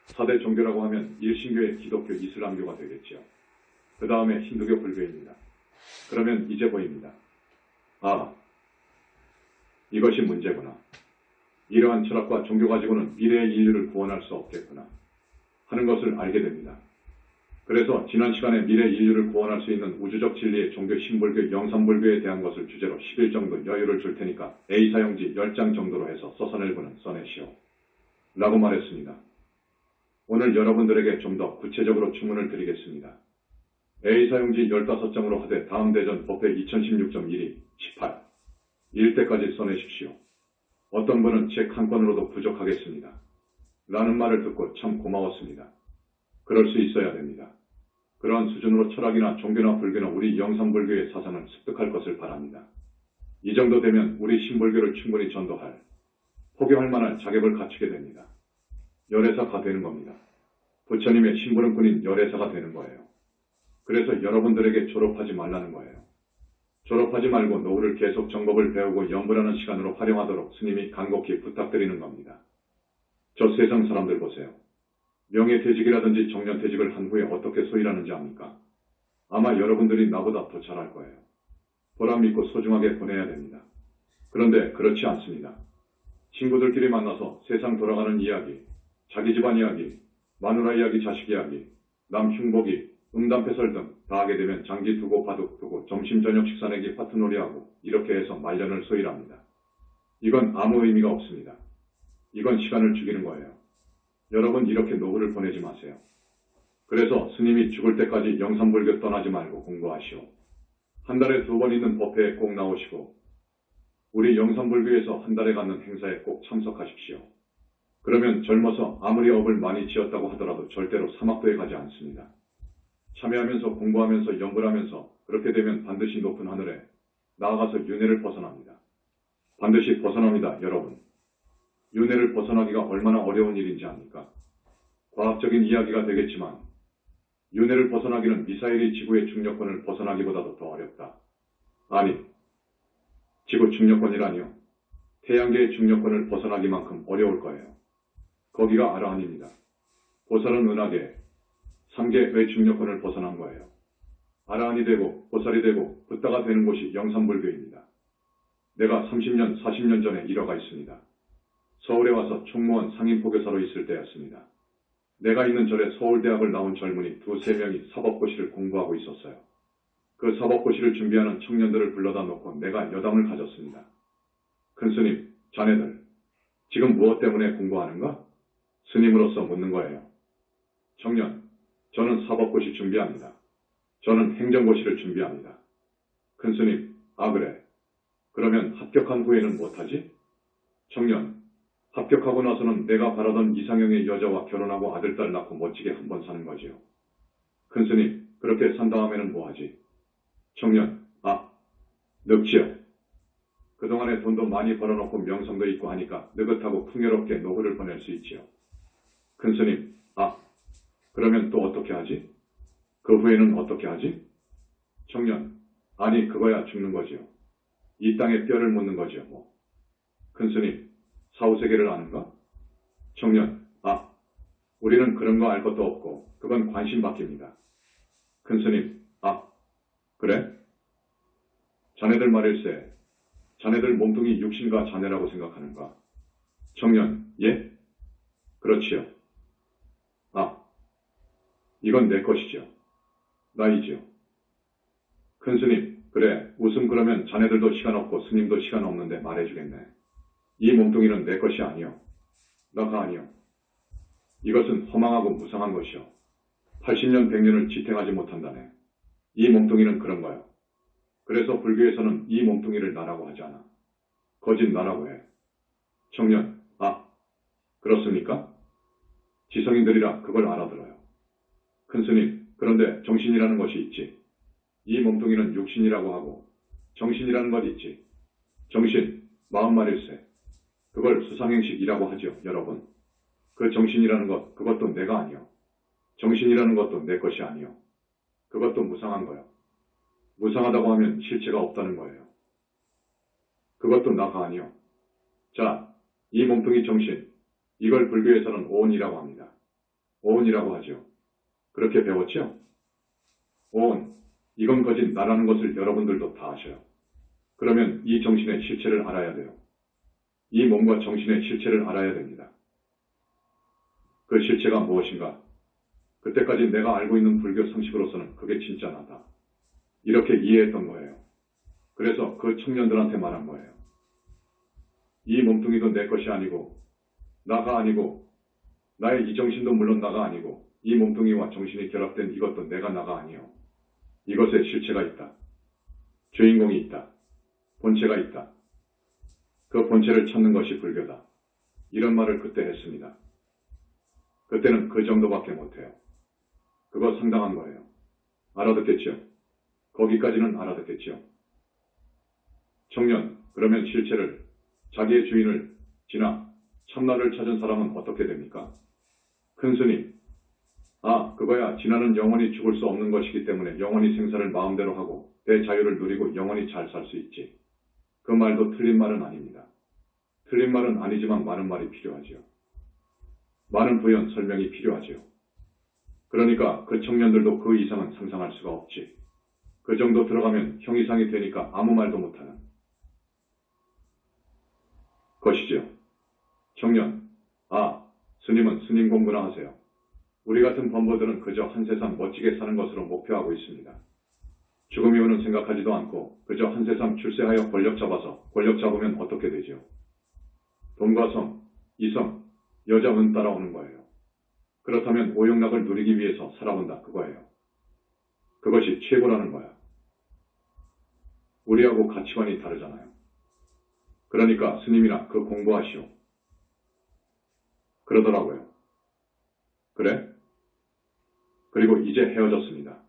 4대 종교라고 하면 일신교의 기독교, 이슬람교가 되겠지요. 그 다음에 힌두교, 불교입니다. 그러면 이제 보입니다. 아, 이것이 문제구나. 이러한 철학과 종교 가지고는 미래의 인류를 구원할 수 없겠구나 하는 것을 알게 됩니다. 그래서 지난 시간에 미래 인류를 구원할 수 있는 우주적 진리의 종교, 신불교, 영산불교에 대한 것을 주제로 10일 정도 여유를 줄 테니까 A 사용지 10장 정도로 해서 써서낼 분은 써내시오 라고 말했습니다. 오늘 여러분들에게 좀 더 구체적으로 주문을 드리겠습니다. A 사용지 15장으로 하되 다음 대전 법회 2016.12, 18 일때까지 써내십시오. 어떤 분은 책 한 권으로도 부족하겠습니다. 라는 말을 듣고 참 고마웠습니다. 그럴 수 있어야 됩니다. 그러한 수준으로 철학이나 종교나 불교나 우리 영산불교의 사상을 습득할 것을 바랍니다. 이 정도 되면 우리 신불교를 충분히 전도할, 포교할 만한 자격을 갖추게 됩니다. 열애사가 되는 겁니다. 부처님의 심부름꾼인 열애사가 되는 거예요. 그래서 여러분들에게 졸업하지 말라는 거예요. 졸업하지 말고 노후를 계속 정법을 배우고 연불하는 시간으로 활용하도록 스님이 간곡히 부탁드리는 겁니다. 저 세상 사람들 보세요. 명예퇴직이라든지 정년퇴직을 한 후에 어떻게 소일하는지 압니까? 아마 여러분들이 나보다 더 잘할 거예요. 보람 믿고 소중하게 보내야 됩니다. 그런데 그렇지 않습니다. 친구들끼리 만나서 세상 돌아가는 이야기, 자기 집안 이야기, 마누라 이야기, 자식 이야기, 남 흉보기, 음담패설 등 다 하게 되면 장기 두고 바둑 두고 점심 저녁 식사 내기 파트놀이하고 이렇게 해서 말년을 소일합니다. 이건 아무 의미가 없습니다. 이건 시간을 죽이는 거예요. 여러분 이렇게 노후를 보내지 마세요. 그래서 스님이 죽을 때까지 영산불교 떠나지 말고 공부하시오. 한 달에 2번 있는 법회에 꼭 나오시고 우리 영산불교에서 한 달에 갖는 행사에 꼭 참석하십시오. 그러면 젊어서 아무리 업을 많이 지었다고 하더라도 절대로 사막도에 가지 않습니다. 참여하면서 공부하면서 연불하면서 그렇게 되면 반드시 높은 하늘에 나아가서 윤회를 벗어납니다. 반드시 벗어납니다, 여러분. 윤회를 벗어나기가 얼마나 어려운 일인지 압니까? 과학적인 이야기가 되겠지만 윤회를 벗어나기는 미사일이 지구의 중력권을 벗어나기보다도 더 어렵다. 아니, 지구 중력권이라니요. 태양계의 중력권을 벗어나기만큼 어려울 거예요. 거기가 아라한입니다. 보살은 은하계, 3계의 중력권을 벗어난 거예요. 아라한이 되고 보살이 되고 붓다가 되는 곳이 영산불교입니다. 내가 30년, 40년 전에 일화가 있습니다. 서울에 와서 총무원 상임포교사로 있을 때였습니다. 내가 있는 절에 서울대학을 나온 젊은이 2~3명이 사법고시를 공부하고 있었어요. 그 사법고시를 준비하는 청년들을 불러다 놓고 내가 여담을 가졌습니다. 큰스님, 자네들 지금 무엇 때문에 공부하는가? 스님으로서 묻는 거예요. 청년, 저는 사법고시 준비합니다. 저는 행정고시를 준비합니다. 큰스님, 아 그래. 그러면 합격한 후에는 못하지? 청년, 합격하고 나서는 내가 바라던 이상형의 여자와 결혼하고 아들, 딸 낳고 멋지게 한번 사는 거지요. 큰스님, 그렇게 산 다음에는 뭐하지? 청년, 아, 늙지요. 그동안에 돈도 많이 벌어놓고 명성도 있고 하니까 느긋하고 풍요롭게 노후를 보낼 수 있지요. 큰스님, 아, 그러면 또 어떻게 하지? 그 후에는 어떻게 하지? 청년, 아니 그거야 죽는 거지요. 이 땅에 뼈를 묻는 거지요 뭐. 큰스님, 사후세계를 아는가? 청년, 아, 우리는 그런 거 알 것도 없고 그건 관심 받깁니다. 큰스님, 아, 그래? 자네들 말일세, 자네들 몸뚱이 육신과 자네라고 생각하는가? 청년, 예? 그렇지요. 아, 이건 내 것이죠. 나이지요. 큰스님, 그래, 웃음 그러면 자네들도 시간 없고 스님도 시간 없는데 말해주겠네. 이 몸뚱이는 내 것이 아니요. 나가 아니요. 이것은 허망하고 무상한 것이요. 80년 100년을 지탱하지 못한다네. 이 몸뚱이는 그런 거요. 그래서 불교에서는 이 몸뚱이를 나라고 하지 않아. 거짓 나라고 해. 청년, 아, 그렇습니까? 지성인들이라 그걸 알아들어요. 큰스님, 그런데 정신이라는 것이 있지. 이 몸뚱이는 육신이라고 하고 정신이라는 것 있지. 정신, 마음말일세. 그걸 수상행식이라고 하죠, 여러분. 그 정신이라는 것, 그것도 내가 아니요. 정신이라는 것도 내 것이 아니요. 그것도 무상한 거요. 무상하다고 하면 실체가 없다는 거예요. 그것도 나가 아니요. 자, 이 몸뚱이 정신, 이걸 불교에서는 오온이라고 합니다. 오온이라고 하죠. 그렇게 배웠죠? 오온, 이건 거짓 나라는 것을 여러분들도 다 아셔요. 그러면 이 정신의 실체를 알아야 돼요. 이 몸과 정신의 실체를 알아야 됩니다. 그 실체가 무엇인가? 그때까지 내가 알고 있는 불교 상식으로서는 그게 진짜 나다. 이렇게 이해했던 거예요. 그래서 그 청년들한테 말한 거예요. 이 몸뚱이도 내 것이 아니고 나가 아니고 나의 이 정신도 물론 나가 아니고 이 몸뚱이와 정신이 결합된 이것도 내가 나가 아니요. 이것에 실체가 있다. 주인공이 있다. 본체가 있다. 그 본체를 찾는 것이 불교다. 이런 말을 그때 했습니다. 그때는 그 정도밖에 못해요. 그거 상당한 거예요. 알아듣겠죠? 거기까지는 알아듣겠죠? 청년, 그러면 실체를, 자기의 주인을 지나 참나를 찾은 사람은 어떻게 됩니까? 큰 스님, 아, 그거야 진화는 영원히 죽을 수 없는 것이기 때문에 영원히 생사를 마음대로 하고 대자유를 누리고 영원히 잘 살 수 있지. 그 말도 틀린 말은 아닙니다. 틀린 말은 아니지만 많은 말이 필요하지요. 많은 부연 설명이 필요하지요. 그러니까 그 청년들도 그 이상은 상상할 수가 없지. 그 정도 들어가면 형이상이 되니까 아무 말도 못하는 것이지요. 청년, 아, 스님은 스님 공부나 하세요. 우리 같은 범부들은 그저 한 세상 멋지게 사는 것으로 목표하고 있습니다. 죽음 이후는 생각하지도 않고 그저 한 세상 출세하여 권력 잡아서 권력 잡으면 어떻게 되죠? 돈과 성, 이성, 여자 은 따라오는 거예요. 그렇다면 오용락을 누리기 위해서 살아본다 그거예요. 그것이 최고라는 거야. 우리하고 가치관이 다르잖아요. 그러니까 스님이나 그 공부하시오. 그러더라고요. 그래? 그리고 이제 헤어졌습니다.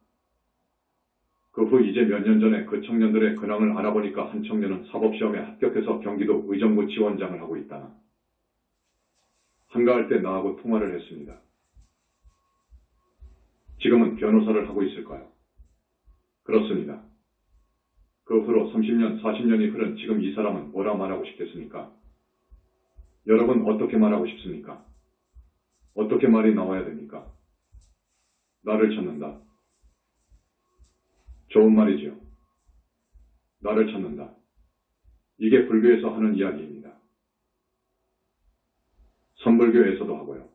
그 후 이제 몇 년 전에 그 청년들의 근황을 알아보니까 한 청년은 사법시험에 합격해서 경기도 의정부 지원장을 하고 있다나. 한가할 때 나하고 통화를 했습니다. 지금은 변호사를 하고 있을까요? 그렇습니다. 그 후로 30년, 40년이 흐른 지금 이 사람은 뭐라 말하고 싶겠습니까? 여러분 어떻게 말하고 싶습니까? 어떻게 말이 나와야 됩니까? 나를 찾는다. 좋은 말이지요. 나를 찾는다. 이게 불교에서 하는 이야기입니다. 선불교에서도 하고요.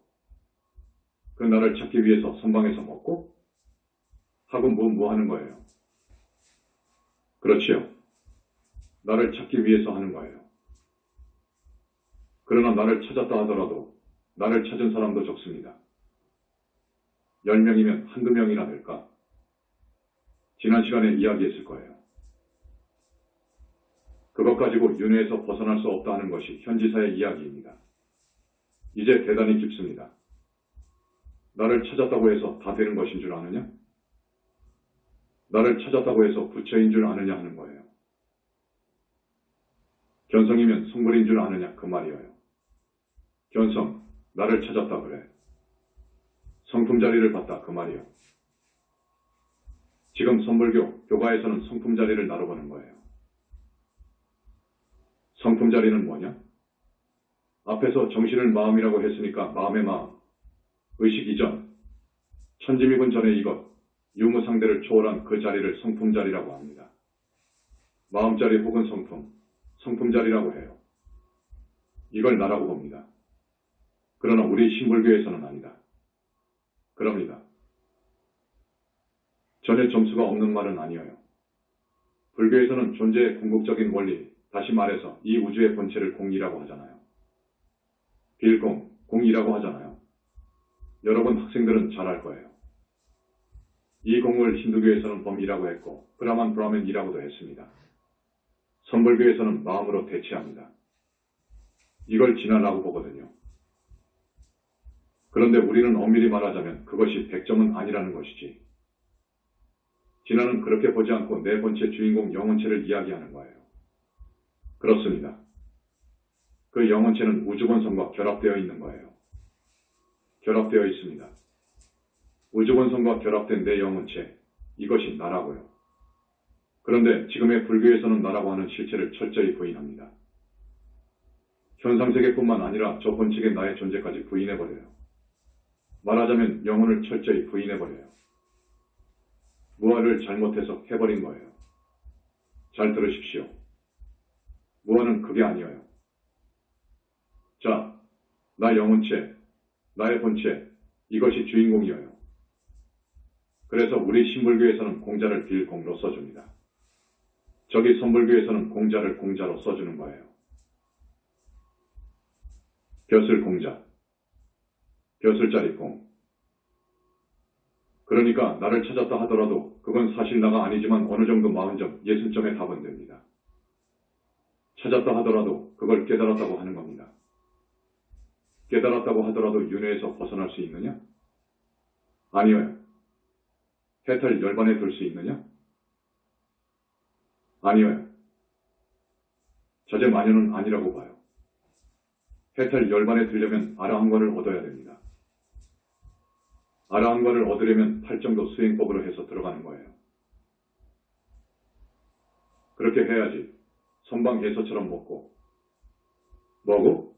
그 나를 찾기 위해서 선방에서 먹고 하고 뭐 하는 거예요. 그렇지요. 나를 찾기 위해서 하는 거예요. 그러나 나를 찾았다 하더라도 나를 찾은 사람도 적습니다. 10명이면 한두 명이나 될까? 지난 시간에 이야기했을 거예요. 그것 가지고 윤회에서 벗어날 수 없다 하는 것이 현지사의 이야기입니다. 이제 대단히 깊습니다. 나를 찾았다고 해서 다 되는 것인 줄 아느냐? 나를 찾았다고 해서 부처인 줄 아느냐 하는 거예요. 견성이면 성불인 줄 아느냐 그 말이에요. 견성, 나를 찾았다 그래. 성품 자리를 봤다 그 말이요. 지금 선불교, 교가에서는 성품 자리를 나눠보는 거예요. 성품 자리는 뭐냐? 앞에서 정신을 마음이라고 했으니까 마음의 마음, 의식 이전, 천지미분 전의 이것, 유무상대를 초월한 그 자리를 성품 자리라고 합니다. 마음자리 혹은 성품 자리라고 해요. 이걸 나라고 봅니다. 그러나 우리 신불교에서는 아니다. 그럽니다. 전혀 점수가 없는 말은 아니에요. 불교에서는 존재의 궁극적인 원리, 다시 말해서 이 우주의 본체를 공이라고 하잖아요. 빌공, 공이라고 하잖아요. 여러분 학생들은 잘 알 거예요. 이 공을 힌두교에서는 범이라고 했고 브라만이라고도 했습니다. 선불교에서는 마음으로 대체합니다. 이걸 진화라고 보거든요. 그런데 우리는 엄밀히 말하자면 그것이 100점은 아니라는 것이지. 진화는 그렇게 보지 않고 내 본체 주인공 영혼체를 이야기하는 거예요. 그렇습니다. 그 영혼체는 우주본성과 결합되어 있는 거예요. 결합되어 있습니다. 우주본성과 결합된 내 영혼체, 이것이 나라고요. 그런데 지금의 불교에서는 나라고 하는 실체를 철저히 부인합니다. 현상세계뿐만 아니라 저 본체의 나의 존재까지 부인해버려요. 말하자면 영혼을 철저히 부인해버려요. 무아를 잘못해서 해버린 거예요. 잘 들으십시오. 무아는 그게 아니에요. 자, 나 영혼체, 나의 본체, 이것이 주인공이에요. 그래서 우리 신불교에서는 공자를 빌공로 써줍니다. 저기 선불교에서는 공자를 공자로 써주는 거예요. 벼슬 공자, 벼슬자리 공. 그러니까 나를 찾았다 하더라도 그건 사실 나가 아니지만 어느 정도 40점, 60점에 답은 됩니다. 찾았다 하더라도 그걸 깨달았다고 하는 겁니다. 깨달았다고 하더라도 윤회에서 벗어날 수 있느냐? 아니에요. 해탈 열반에 들 수 있느냐? 아니에요. 자제마녀는 아니라고 봐요. 해탈 열반에 들려면 아라한과를 얻어야 됩니다. 아라한과를 얻으려면 8정도 수행법으로 해서 들어가는 거예요. 그렇게 해야지 선방예서처럼 먹고 뭐고?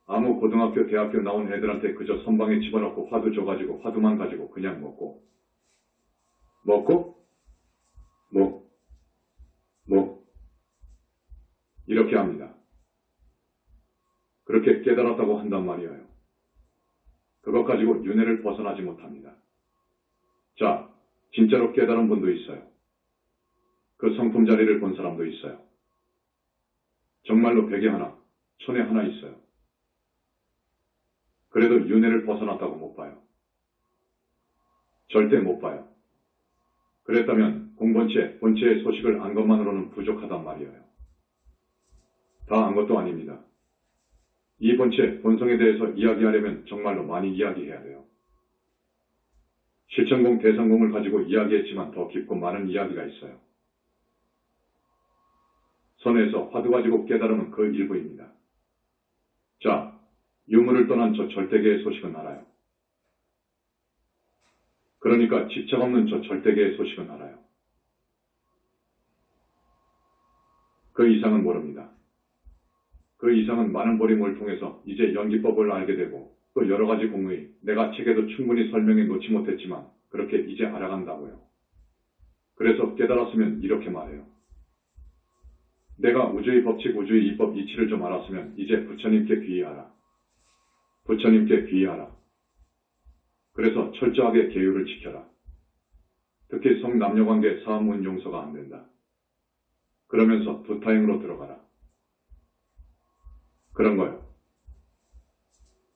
아무 고등학교, 대학교 나온 애들한테 그저 선방에 집어넣고 화두 줘가지고 화두만 가지고 그냥 먹고 이렇게 합니다. 그렇게 깨달았다고 한단 말이에요. 그것 가지고 윤회를 벗어나지 못합니다. 자, 진짜로 깨달은 분도 있어요. 그 성품 자리를 본 사람도 있어요. 정말로 백에 하나, 천에 하나 있어요. 그래도 윤회를 벗어났다고 못 봐요. 절대 못 봐요. 그랬다면 공본체, 본체의 소식을 안 것만으로는 부족하단 말이에요. 다 안 것도 아닙니다. 이 본체, 본성에 대해서 이야기하려면 정말로 많이 이야기해야 돼요. 실천공, 대성공을 가지고 이야기했지만 더 깊고 많은 이야기가 있어요. 선에서 화두 가지고 깨달음은 그 일부입니다. 자, 유물을 떠난 저 절대계의 소식은 알아요. 그러니까 집착 없는 저 절대계의 소식은 알아요. 그 이상은 모릅니다. 그 이상은 많은 보림을 통해서 이제 연기법을 알게 되고 또 여러 가지 공의, 내가 책에도 충분히 설명해 놓지 못했지만 그렇게 이제 알아간다고요. 그래서 깨달았으면 이렇게 말해요. 내가 우주의 법칙, 우주의 이법 이치를 좀 알았으면 이제 부처님께 귀의하라. 부처님께 귀의하라. 그래서 철저하게 계율을 지켜라. 특히 성남녀관계 사업문 용서가 안 된다. 그러면서 두타행으로 들어가라. 그런 거요.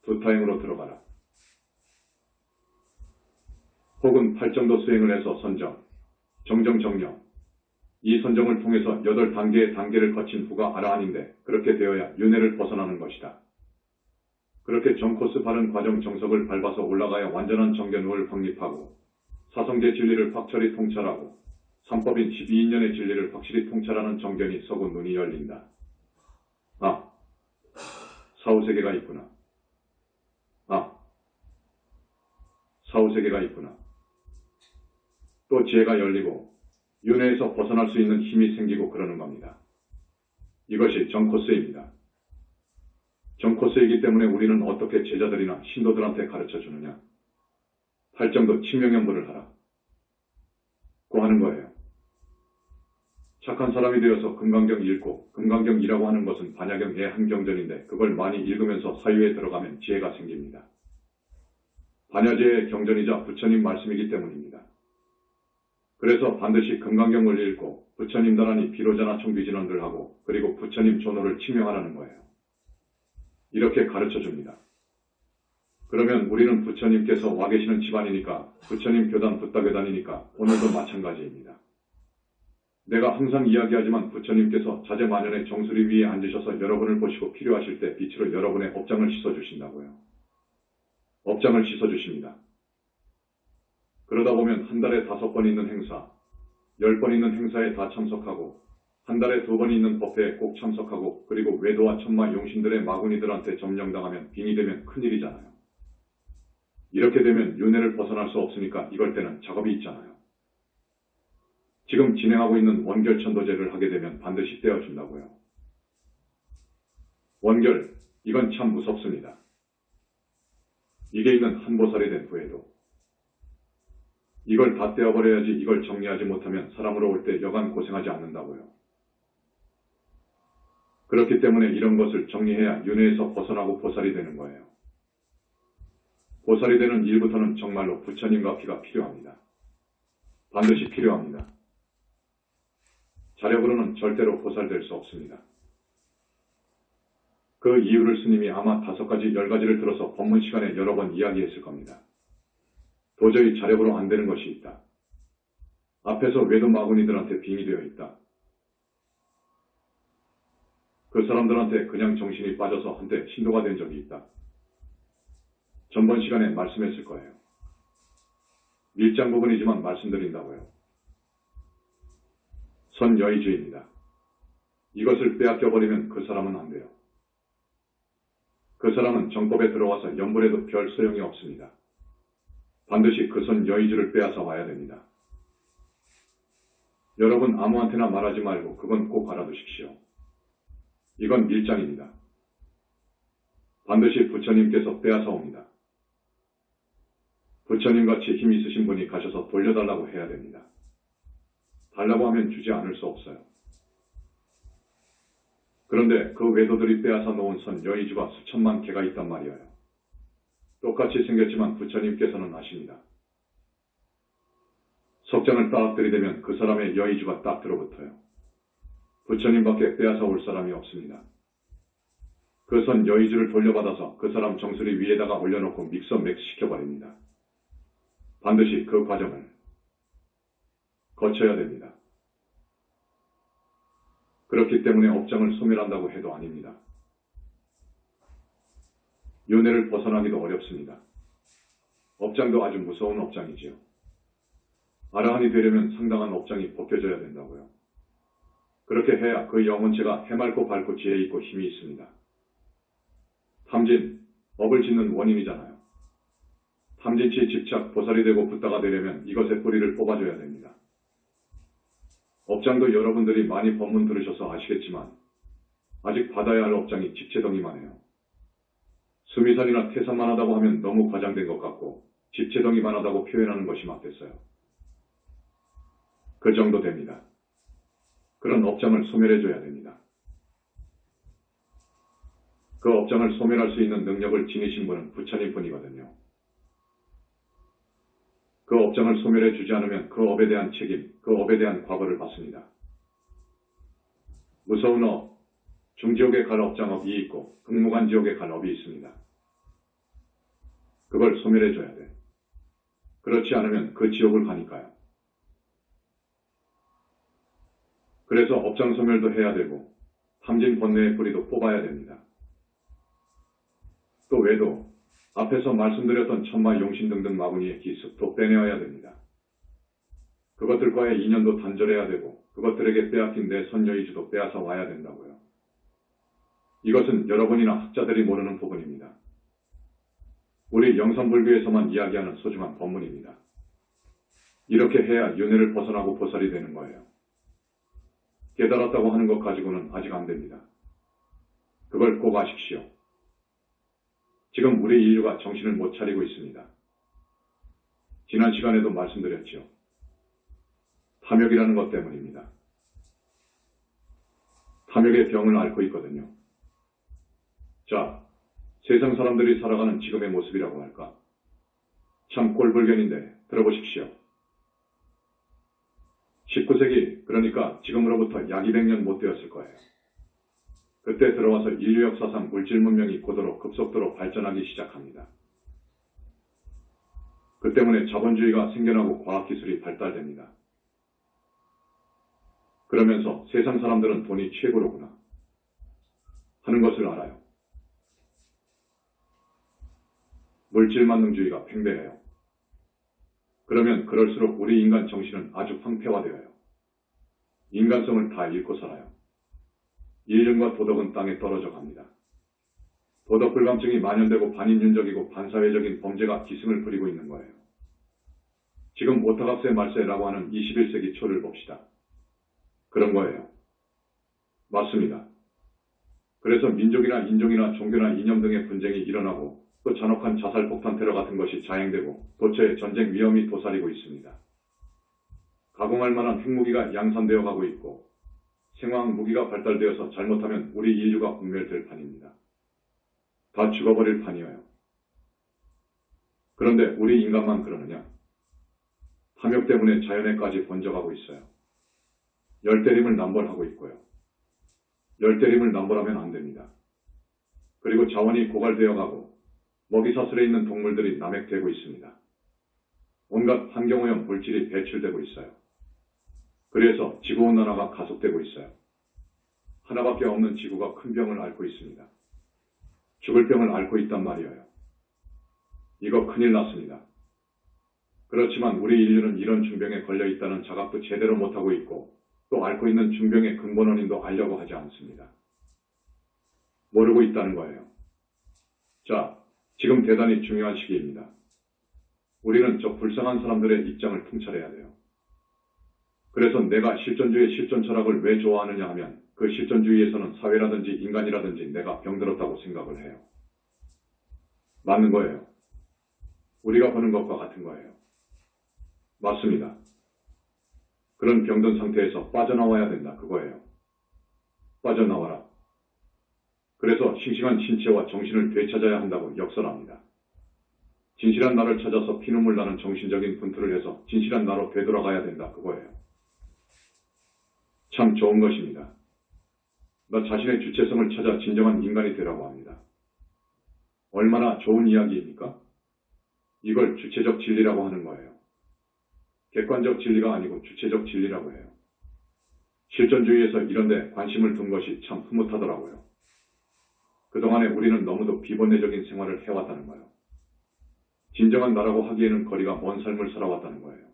두타행으로 들어가라. 혹은 8정도 수행을 해서 선정, 정정, 정령. 이 선정을 통해서 8단계의 단계를 거친 후가 아라한인데 그렇게 되어야 윤회를 벗어나는 것이다. 그렇게 정코스 바른 과정 정석을 밟아서 올라가야 완전한 정견우를 확립하고 사성제 진리를 확철히 통찰하고 삼법인 12인연의 진리를 확실히 통찰하는 정견이 서고 눈이 열린다. 아, 사후세계가 있구나. 아, 사후세계가 있구나. 또 지혜가 열리고 윤회에서 벗어날 수 있는 힘이 생기고 그러는 겁니다. 이것이 정코스입니다. 정코스이기 때문에 우리는 어떻게 제자들이나 신도들한테 가르쳐 주느냐. 팔정도 친명연부를 하라. 고 하는 거예요. 착한 사람이 되어서 금강경 읽고 금강경이라고 하는 것은 반야경의 한 경전인데 그걸 많이 읽으면서 사유에 들어가면 지혜가 생깁니다. 반야제의 경전이자 부처님 말씀이기 때문입니다. 그래서 반드시 금강경을 읽고 부처님 나란히 비로자나 청비진언들 하고 그리고 부처님 존호를 치명하라는 거예요. 이렇게 가르쳐 줍니다. 그러면 우리는 부처님께서 와 계시는 집안이니까 부처님 교단 붓다교단이니까 오늘도 마찬가지입니다. 내가 항상 이야기하지만 부처님께서 자제만연의 정수리 위에 앉으셔서 여러분을 보시고 필요하실 때 빛으로 여러분의 업장을 씻어주신다고요. 업장을 씻어주십니다. 그러다 보면 한 달에 5번 있는 행사, 10번 있는 행사에 다 참석하고 한 달에 2번 있는 법회에 꼭 참석하고 그리고 외도와 천마 용신들의 마구니들한테 점령당하면 빙이 되면 큰일이잖아요. 이렇게 되면 윤회를 벗어날 수 없으니까 이럴 때는 작업이 있잖아요. 지금 진행하고 있는 원결천도제를 하게 되면 반드시 떼어준다고요. 원결, 이건 참 무섭습니다. 이게 있는 한 보살이 된 후에도 이걸 다 떼어버려야지 이걸 정리하지 못하면 사람으로 올 때 여간 고생하지 않는다고요. 그렇기 때문에 이런 것을 정리해야 윤회에서 벗어나고 보살이 되는 거예요. 보살이 되는 일부터는 정말로 부처님과 피가 필요합니다. 반드시 필요합니다. 자력으로는 절대로 보살될 수 없습니다. 그 이유를 스님이 아마 5가지, 10가지를 들어서 법문 시간에 여러 번 이야기했을 겁니다. 도저히 자력으로 안 되는 것이 있다. 앞에서 외도 마구니들한테 빙의 되어 있다. 그 사람들한테 그냥 정신이 빠져서 한때 신도가 된 적이 있다. 전번 시간에 말씀했을 거예요. 밀장 부분이지만 말씀드린다고요. 선여의주의입니다. 이것을 빼앗겨버리면 그 사람은 안 돼요. 그 사람은 정법에 들어와서 연불해도 별 소용이 없습니다. 반드시 그 선여의주를 빼앗아 와야 됩니다. 여러분 아무한테나 말하지 말고 그건 꼭 알아두십시오. 이건 밀장입니다. 반드시 부처님께서 빼앗아 옵니다. 부처님같이 힘 있으신 분이 가셔서 돌려달라고 해야 됩니다. 달라고 하면 주지 않을 수 없어요. 그런데 그 외도들이 빼앗아 놓은 선 여의주가 수천만 개가 있단 말이에요. 똑같이 생겼지만 부처님께서는 아십니다. 석장을 딱 들이대면 그 사람의 여의주가 딱 들어붙어요. 부처님밖에 빼앗아 올 사람이 없습니다. 그 선 여의주를 돌려받아서 그 사람 정수리 위에다가 올려놓고 믹서 맥시켜버립니다. 반드시 그 과정을 거쳐야 됩니다. 그렇기 때문에 업장을 소멸한다고 해도 아닙니다. 윤회를 벗어나기도 어렵습니다. 업장도 아주 무서운 업장이지요. 아라한이 되려면 상당한 업장이 벗겨져야 된다고요. 그렇게 해야 그 영혼체가 해맑고 밝고 지혜 있고 힘이 있습니다. 탐진, 업을 짓는 원인이잖아요. 탐진치 집착, 보살이 되고 붓다가 되려면 이것의 뿌리를 뽑아줘야 됩니다. 업장도 여러분들이 많이 법문 들으셔서 아시겠지만 아직 받아야 할 업장이 집체덩이만 해요. 수미산이나 태산만 하다고 하면 너무 과장된 것 같고 집체덩이만 하다고 표현하는 것이 맞겠어요. 그 정도 됩니다. 그런 업장을 소멸해줘야 됩니다. 그 업장을 소멸할 수 있는 능력을 지니신 분은 부처님뿐이거든요. 그 업장을 소멸해주지 않으면 그 업에 대한 책임, 그 업에 대한 과거를 받습니다. 무서운 업, 중지옥에 갈 업장업이 있고 극무관지옥에 갈 업이 있습니다. 그걸 소멸해줘야 돼. 그렇지 않으면 그 지옥을 가니까요. 그래서 업장 소멸도 해야 되고 탐진 번뇌의 뿌리도 뽑아야 됩니다. 또 외도, 앞에서 말씀드렸던 천마 용신 등등 마구니의 기습도 빼내어야 됩니다. 그것들과의 인연도 단절해야 되고 그것들에게 빼앗긴 내 선여의주도 빼앗아 와야 된다고요. 이것은 여러분이나 학자들이 모르는 부분입니다. 우리 영산불교에서만 이야기하는 소중한 법문입니다. 이렇게 해야 윤회를 벗어나고 보살이 되는 거예요. 깨달았다고 하는 것 가지고는 아직 안 됩니다. 그걸 꼭 아십시오. 지금 우리 인류가 정신을 못 차리고 있습니다. 지난 시간에도 말씀드렸죠. 탐욕이라는 것 때문입니다. 탐욕의 병을 앓고 있거든요. 자, 세상 사람들이 살아가는 지금의 모습이라고 할까? 참 꼴불견인데 들어보십시오. 19세기, 그러니까 지금으로부터 약 200년 못 되었을 거예요. 그때 들어와서 인류 역사상 물질 문명이 고도로 급속도로 발전하기 시작합니다. 그 때문에 자본주의가 생겨나고 과학기술이 발달됩니다. 그러면서 세상 사람들은 돈이 최고로구나 하는 것을 알아요. 물질만능주의가 팽배해요. 그러면 그럴수록 우리 인간 정신은 아주 황폐화되어요. 인간성을 다 잃고 살아요. 인륜과 도덕은 땅에 떨어져 갑니다. 도덕 불감증이 만연되고 반인륜적이고 반사회적인 범죄가 기승을 부리고 있는 거예요. 지금 오타각세 말세라고 하는 21세기 초를 봅시다. 그런 거예요. 맞습니다. 그래서 민족이나 인종이나 종교나 이념 등의 분쟁이 일어나고 또 잔혹한 자살 폭탄 테러 같은 것이 자행되고 도처에 전쟁 위험이 도사리고 있습니다. 가공할 만한 핵무기가 양산되어 가고 있고 생화학 무기가 발달되어서 잘못하면 우리 인류가 공멸될 판입니다. 다 죽어버릴 판이에요. 그런데 우리 인간만 그러느냐? 탐욕 때문에 자연에까지 번져가고 있어요. 열대림을 남벌하고 있고요. 열대림을 남벌하면 안 됩니다. 그리고 자원이 고갈되어 가고 먹이사슬에 있는 동물들이 남획되고 있습니다. 온갖 환경오염 물질이 배출되고 있어요. 그래서 지구온난화가 가속되고 있어요. 하나밖에 없는 지구가 큰 병을 앓고 있습니다. 죽을 병을 앓고 있단 말이에요. 이거 큰일 났습니다. 그렇지만 우리 인류는 이런 중병에 걸려 있다는 자각도 제대로 못하고 있고 또 앓고 있는 중병의 근본 원인도 알려고 하지 않습니다. 모르고 있다는 거예요. 자, 지금 대단히 중요한 시기입니다. 우리는 저 불쌍한 사람들의 입장을 통찰해야 돼요. 그래서 내가 실존주의 실존 철학을 왜 좋아하느냐 하면 그 실존주의에서는 사회라든지 인간이라든지 내가 병들었다고 생각을 해요. 맞는 거예요. 우리가 보는 것과 같은 거예요. 맞습니다. 그런 병든 상태에서 빠져나와야 된다 그거예요. 빠져나와라. 그래서 싱싱한 신체와 정신을 되찾아야 한다고 역설합니다. 진실한 나를 찾아서 피눈물 나는 정신적인 분투를 해서 진실한 나로 되돌아가야 된다 그거예요. 참 좋은 것입니다. 나 자신의 주체성을 찾아 진정한 인간이 되라고 합니다. 얼마나 좋은 이야기입니까? 이걸 주체적 진리라고 하는 거예요. 객관적 진리가 아니고 주체적 진리라고 해요. 실존주의에서 이런 데 관심을 둔 것이 참 흐뭇하더라고요. 그동안에 우리는 너무도 비본내적인 생활을 해왔다는 거예요. 진정한 나라고 하기에는 거리가 먼 삶을 살아왔다는 거예요.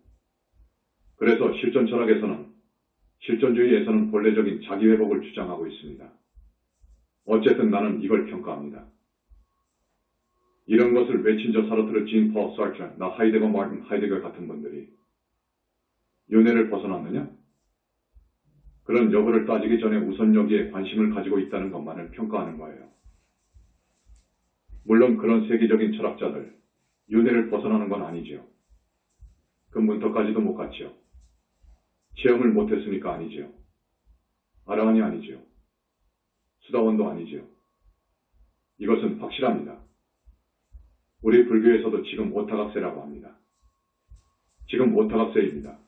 그래서 실존 철학에서는 실존주의에서는 본래적인 자기회복을 주장하고 있습니다. 어쨌든 나는 이걸 평가합니다. 이런 것을 외친 저 사르트르, 진, 폴, 사르트, 나 하이데거, 마틴 하이데거 같은 분들이 윤회를 벗어났느냐? 그런 여부를 따지기 전에 우선 여기에 관심을 가지고 있다는 것만을 평가하는 거예요. 물론 그런 세계적인 철학자들, 윤회를 벗어나는 건 아니지요. 그 문턱까지도 못 갔지요. 체험을 못했으니까 아니지요. 아라한이 아니지요. 수다원도 아니지요. 이것은 확실합니다. 우리 불교에서도 지금 오타각세라고 합니다. 지금 오타각세입니다.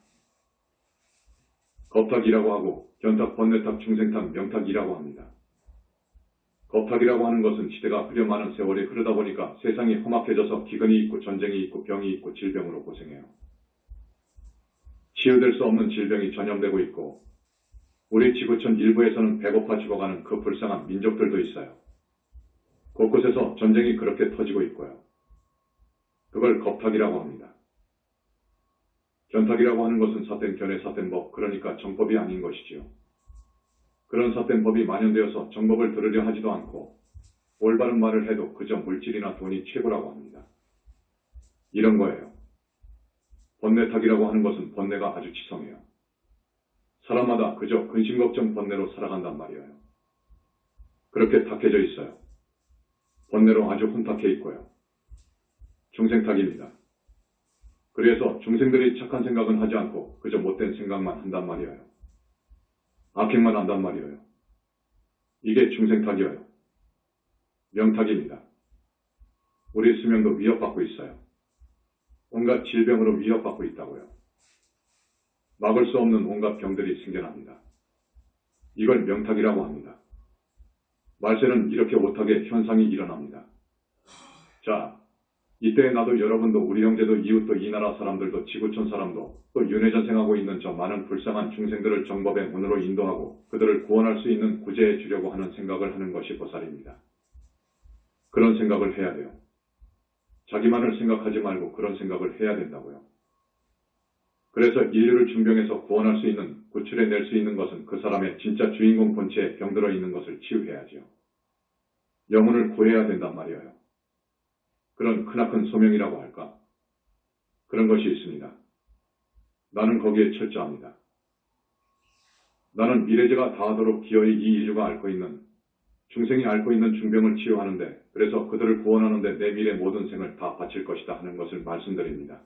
겁탁이라고 하고 견탁, 번뇌탁, 중생탁, 명탁이라고 합니다. 겁탁이라고 하는 것은 시대가 흐려 많은 세월이 흐르다 보니까 세상이 험악해져서 기근이 있고 전쟁이 있고 병이 있고 질병으로 고생해요. 치유될 수 없는 질병이 전염되고 있고 우리 지구촌 일부에서는 배고파 죽어가는 그 불쌍한 민족들도 있어요. 곳곳에서 전쟁이 그렇게 터지고 있고요. 그걸 겁탁이라고 합니다. 견탁이라고 하는 것은 삿된 견해 삿된 법, 그러니까 정법이 아닌 것이지요. 그런 삿된 법이 만연되어서 정법을 들으려 하지도 않고 올바른 말을 해도 그저 물질이나 돈이 최고라고 합니다. 이런 거예요. 번뇌탁이라고 하는 것은 번뇌가 아주 치성해요. 사람마다 그저 근심걱정 번뇌로 살아간단 말이에요. 그렇게 탁해져 있어요. 번뇌로 아주 혼탁해 있고요. 중생탁입니다. 그래서 중생들이 착한 생각은 하지 않고 그저 못된 생각만 한단 말이에요. 악행만 한단 말이에요. 이게 중생탁이에요. 명탁입니다. 우리 수명도 위협받고 있어요. 온갖 질병으로 위협받고 있다고요. 막을 수 없는 온갖 병들이 생겨납니다. 이걸 명탁이라고 합니다. 말세는 이렇게 오탁의 현상이 일어납니다. 자, 이때 나도 여러분도 우리 형제도 이웃도 이 나라 사람들도 지구촌 사람도 또 윤회전생하고 있는 저 많은 불쌍한 중생들을 정법의 문으로 인도하고 그들을 구원할 수 있는 구제해 주려고 하는 생각을 하는 것이 보살입니다. 그런 생각을 해야 돼요. 자기만을 생각하지 말고 그런 생각을 해야 된다고요. 그래서 인류를 중병에서 구원할 수 있는, 구출해낼 수 있는 것은 그 사람의 진짜 주인공 본체에 병들어 있는 것을 치유해야죠. 영혼을 구해야 된단 말이에요. 그런 크나큰 소명이라고 할까? 그런 것이 있습니다. 나는 거기에 철저합니다. 나는 미래제가 다하도록 기어이 이 인류가 앓고 있는 중생이 앓고 있는 중병을 치유하는데, 그래서 그들을 구원하는데 내 미래 모든 생을 다 바칠 것이다 하는 것을 말씀드립니다.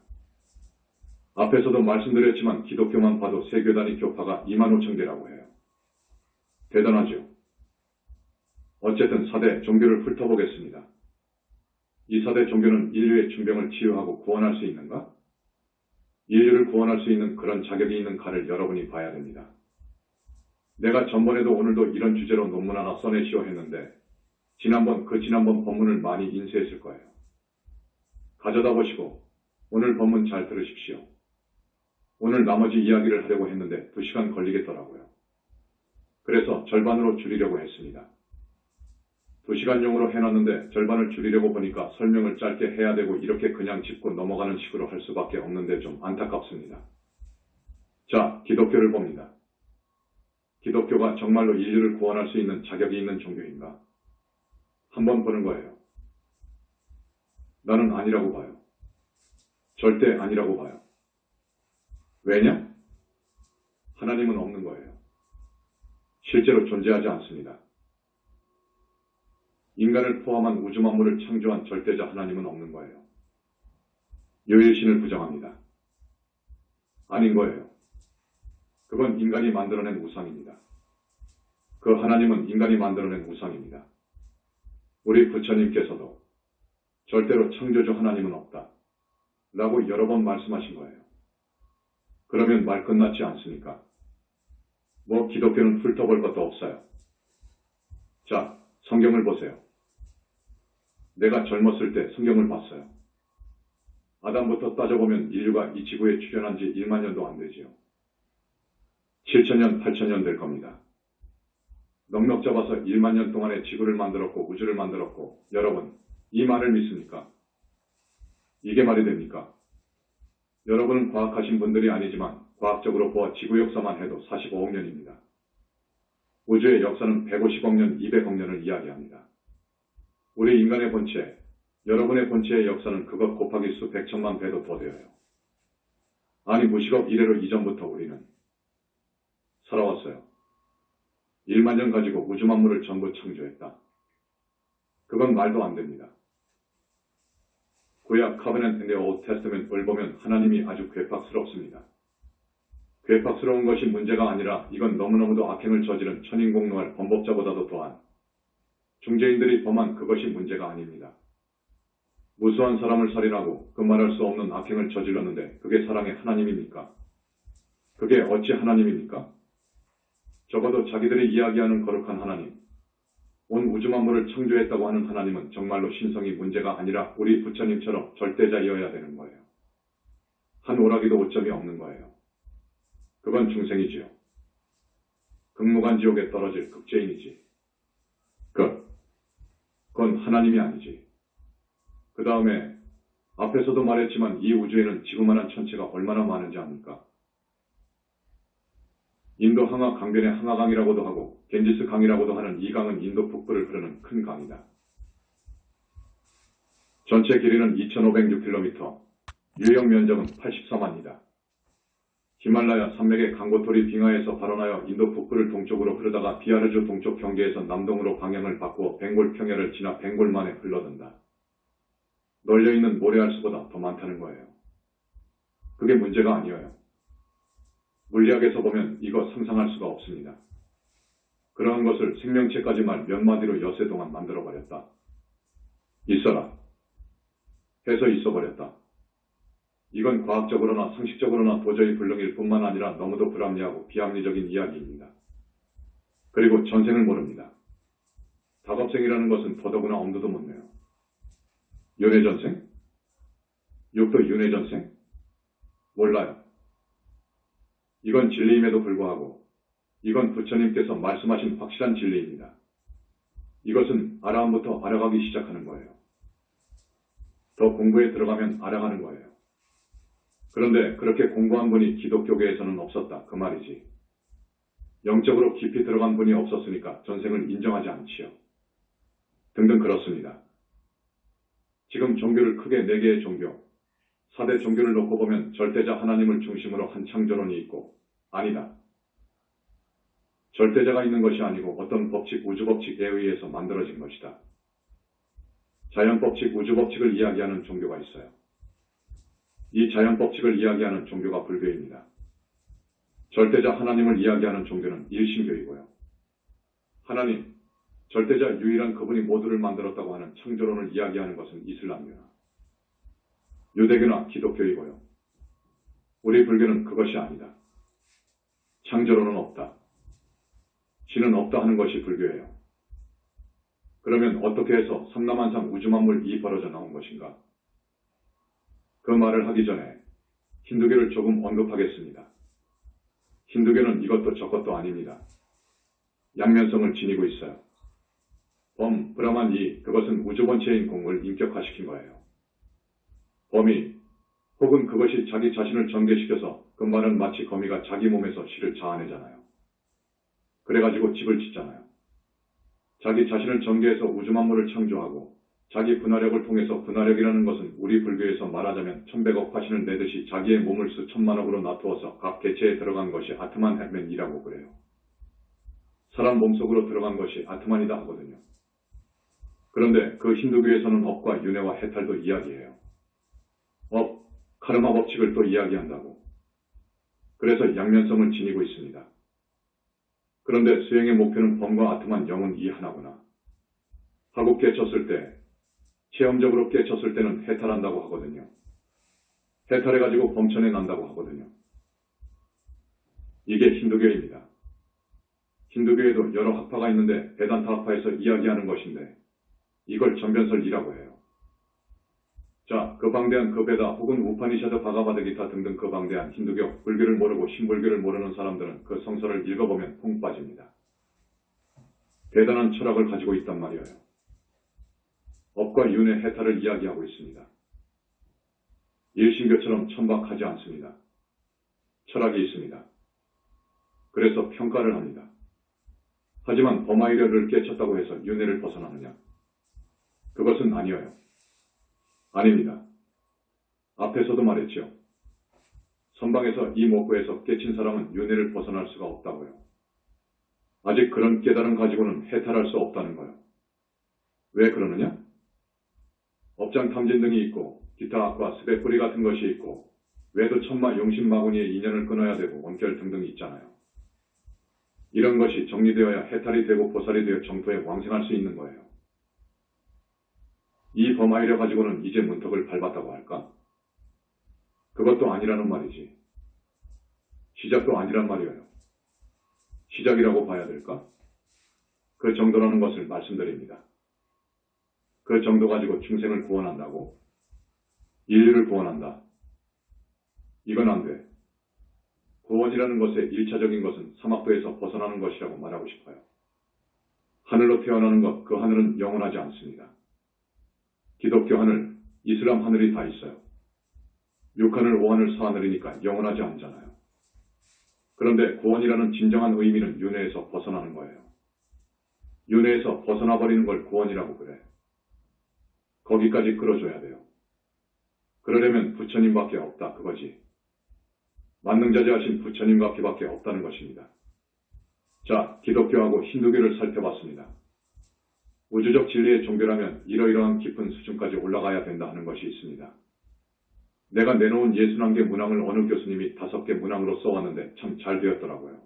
앞에서도 말씀드렸지만 기독교만 봐도 세교 단위 교파가 25,000개라고 해요. 대단하죠? 어쨌든 4대 종교를 훑어보겠습니다. 이 4대 종교는 인류의 중병을 치유하고 구원할 수 있는가? 인류를 구원할 수 있는 그런 자격이 있는가를 여러분이 봐야 됩니다. 내가 전번에도 오늘도 이런 주제로 논문 하나 써내시오 했는데 지난번 법문을 많이 인쇄했을 거예요. 가져다 보시고 오늘 법문 잘 들으십시오. 오늘 나머지 이야기를 하려고 했는데 2시간 걸리겠더라고요. 그래서 절반으로 줄이려고 했습니다. 2시간용으로 해놨는데 절반을 줄이려고 보니까 설명을 짧게 해야 되고 이렇게 그냥 짚고 넘어가는 식으로 할 수밖에 없는데 좀 안타깝습니다. 자, 기독교를 봅니다. 기독교가 정말로 인류를 구원할 수 있는 자격이 있는 종교인가? 한번 보는 거예요. 나는 아니라고 봐요. 절대 아니라고 봐요. 왜냐? 하나님은 없는 거예요. 실제로 존재하지 않습니다. 인간을 포함한 우주 만물을 창조한 절대자 하나님은 없는 거예요. 유일신을 부정합니다. 아닌 거예요. 그건 인간이 만들어낸 우상입니다. 그 하나님은 인간이 만들어낸 우상입니다. 우리 부처님께서도 절대로 창조주 하나님은 없다 라고 여러 번 말씀하신 거예요. 그러면 말 끝났지 않습니까? 뭐 기독교는 훑어볼 것도 없어요. 자, 성경을 보세요. 내가 젊었을 때 성경을 봤어요. 아담부터 따져보면 인류가 이 지구에 출현한 지 1만 년도 안 되지요. 7,000년, 8,000년 될 겁니다. 넉넉 잡아서 1만 년 동안에 지구를 만들었고 우주를 만들었고, 여러분, 이 말을 믿습니까? 이게 말이 됩니까? 여러분은 과학하신 분들이 아니지만 과학적으로 보아 지구 역사만 해도 45억 년입니다. 우주의 역사는 150억 년, 200억 년을 이야기합니다. 우리 인간의 본체, 여러분의 본체의 역사는 그것 곱하기 수백 천만 배도 더 되어요. 아니 무식업 이래로 이전부터 우리는 살아왔어요. 1만 년 가지고 우주 만물을 전부 창조했다. 그건 말도 안 됩니다. 구약 Covenant in the Old Testament을 보면 하나님이 아주 괴팍스럽습니다. 괴팍스러운 것이 문제가 아니라 이건 너무너무도 악행을 저지른 천인공노할 범법자보다도 더한 중죄인들이 범한 그것이 문제가 아닙니다. 무수한 사람을 살인하고 그 말할 수 없는 악행을 저질렀는데 그게 사랑의 하나님입니까? 그게 어찌 하나님입니까? 적어도 자기들이 이야기하는 거룩한 하나님, 온 우주 만물을 창조했다고 하는 하나님은 정말로 신성이 문제가 아니라 우리 부처님처럼 절대자이어야 되는 거예요. 한 오라기도 오점이 없는 거예요. 그건 중생이지요. 극무간지옥에 떨어질 극죄인이지. 그건 하나님이 아니지. 그 다음에 앞에서도 말했지만 이 우주에는 지구만한 천체가 얼마나 많은지 압니까? 인도 항하 강변의 항하강이라고도 하고 겐지스 강이라고도 하는 이 강은 인도 북부를 흐르는 큰 강이다. 전체 길이는 2,506km, 유역 면적은 84만이다. 히말라야 산맥의 강고토리 빙하에서 발원하여 인도 북부를 동쪽으로 흐르다가 비하르주 동쪽 경계에서 남동으로 방향을 바꾸어 벵골 평야를 지나 벵골만에 흘러든다. 널려있는 모래알수보다 더 많다는 거예요. 그게 문제가 아니에요. 물리학에서 보면 이거 상상할 수가 없습니다. 그러한 것을 생명체까지 말 몇 마디로 엿새 동안 만들어버렸다. 있어라. 해서 있어버렸다. 이건 과학적으로나 상식적으로나 도저히 불능일 뿐만 아니라 너무도 불합리하고 비합리적인 이야기입니다. 그리고 전생을 모릅니다. 다급생이라는 것은 더더구나 엄두도 못 내요. 윤회전생? 육도 윤회전생? 몰라요. 이건 진리임에도 불구하고 이건 부처님께서 말씀하신 확실한 진리입니다. 이것은 알아함부터 알아가기 시작하는 거예요. 더 공부에 들어가면 알아가는 거예요. 그런데 그렇게 공부한 분이 기독교계에서는 없었다 그 말이지. 영적으로 깊이 들어간 분이 없었으니까 전생을 인정하지 않지요. 등등 그렇습니다. 지금 종교를 크게 4개의 종교, 4대 종교를 놓고 보면 절대자 하나님을 중심으로 한 창조론이 있고 아니다. 절대자가 있는 것이 아니고 어떤 법칙, 우주법칙에 의해서 만들어진 것이다. 자연법칙, 우주법칙을 이야기하는 종교가 있어요. 이 자연법칙을 이야기하는 종교가 불교입니다. 절대자 하나님을 이야기하는 종교는 일신교이고요. 하나님, 절대자 유일한 그분이 모두를 만들었다고 하는 창조론을 이야기하는 것은 이슬람교나 유대교나 기독교이고요. 우리 불교는 그것이 아니다. 창조론은 없다. 신은 없다 하는 것이 불교예요. 그러면 어떻게 해서 삼라만상 우주만물이 벌어져 나온 것인가? 그 말을 하기 전에 힌두교를 조금 언급하겠습니다. 힌두교는 이것도 저것도 아닙니다. 양면성을 지니고 있어요. 범, 브라만, 이, 그것은 우주본체인 공을 인격화시킨 거예요. 범이, 혹은 그것이 자기 자신을 전개시켜서 그 말은 마치 거미가 자기 몸에서 실을 자아내잖아요. 그래가지고 집을 짓잖아요. 자기 자신을 전개해서 우주만물을 창조하고 자기 분화력을 통해서 분화력이라는 것은 우리 불교에서 말하자면 1100억 화신을 내듯이 자기의 몸을 수천만억으로 놔두어서 각 개체에 들어간 것이 아트만 헬멘이라고 그래요. 사람 몸속으로 들어간 것이 아트만이다 하거든요. 그런데 그 힌두교에서는 업과 윤회와 해탈도 이야기해요. 업, 카르마 법칙을 또 이야기한다고. 그래서 양면성을 지니고 있습니다. 그런데 수행의 목표는 범과 아트만 영은 이 하나구나 하고 깨쳤을 때, 체험적으로 깨쳤을 때는 해탈한다고 하거든요. 해탈해가지고 범천에 난다고 하거든요. 이게 힌두교입니다. 힌두교에도 여러 학파가 있는데 베단타 학파에서 이야기하는 것인데 이걸 전변설이라고 해요. 자, 그 방대한 그 베다 혹은 우파니샤드 바가바드기타 등등 그 방대한 힌두교, 불교를 모르고 신불교를 모르는 사람들은 그 성서를 읽어보면 퐁 빠집니다. 대단한 철학을 가지고 있단 말이에요. 업과 윤의 해탈을 이야기하고 있습니다. 일신교처럼 천박하지 않습니다. 철학이 있습니다. 그래서 평가를 합니다. 하지만 범아이려를 깨쳤다고 해서 윤회를 벗어나느냐? 그것은 아니어요. 아닙니다. 앞에서도 말했죠. 선방에서 이 목구에서 깨친 사람은 윤회를 벗어날 수가 없다고요. 아직 그런 깨달음 가지고는 해탈할 수 없다는 거예요. 왜 그러느냐? 업장탐진 등이 있고 기타 악과 스베뿌리 같은 것이 있고 외도 천마 용신마구니의 인연을 끊어야 되고 원결 등등이 있잖아요. 이런 것이 정리되어야 해탈이 되고 보살이 되어 정토에 왕생할 수 있는 거예요. 이 범아이려 가지고는 이제 문턱을 밟았다고 할까? 그것도 아니라는 말이지. 시작도 아니란 말이에요. 시작이라고 봐야 될까? 그 정도라는 것을 말씀드립니다. 그 정도 가지고 중생을 구원한다고? 인류를 구원한다. 이건 안 돼. 구원이라는 것의 1차적인 것은 사막도에서 벗어나는 것이라고 말하고 싶어요. 하늘로 태어나는 것, 그 하늘은 영원하지 않습니다. 기독교 하늘, 이슬람 하늘이 다 있어요. 6하늘, 5하늘, 4하늘이니까 영원하지 않잖아요. 그런데 구원이라는 진정한 의미는 윤회에서 벗어나는 거예요. 윤회에서 벗어나버리는 걸 구원이라고 그래. 거기까지 끌어줘야 돼요. 그러려면 부처님밖에 없다 그거지. 만능자재하신 부처님밖에 없다는 것입니다. 자, 기독교하고 힌두교를 살펴봤습니다. 우주적 진리의 종교라면 이러이러한 깊은 수준까지 올라가야 된다 하는 것이 있습니다. 내가 내놓은 61개 문항을 어느 교수님이 5개 문항으로 써왔는데 참 잘 되었더라고요.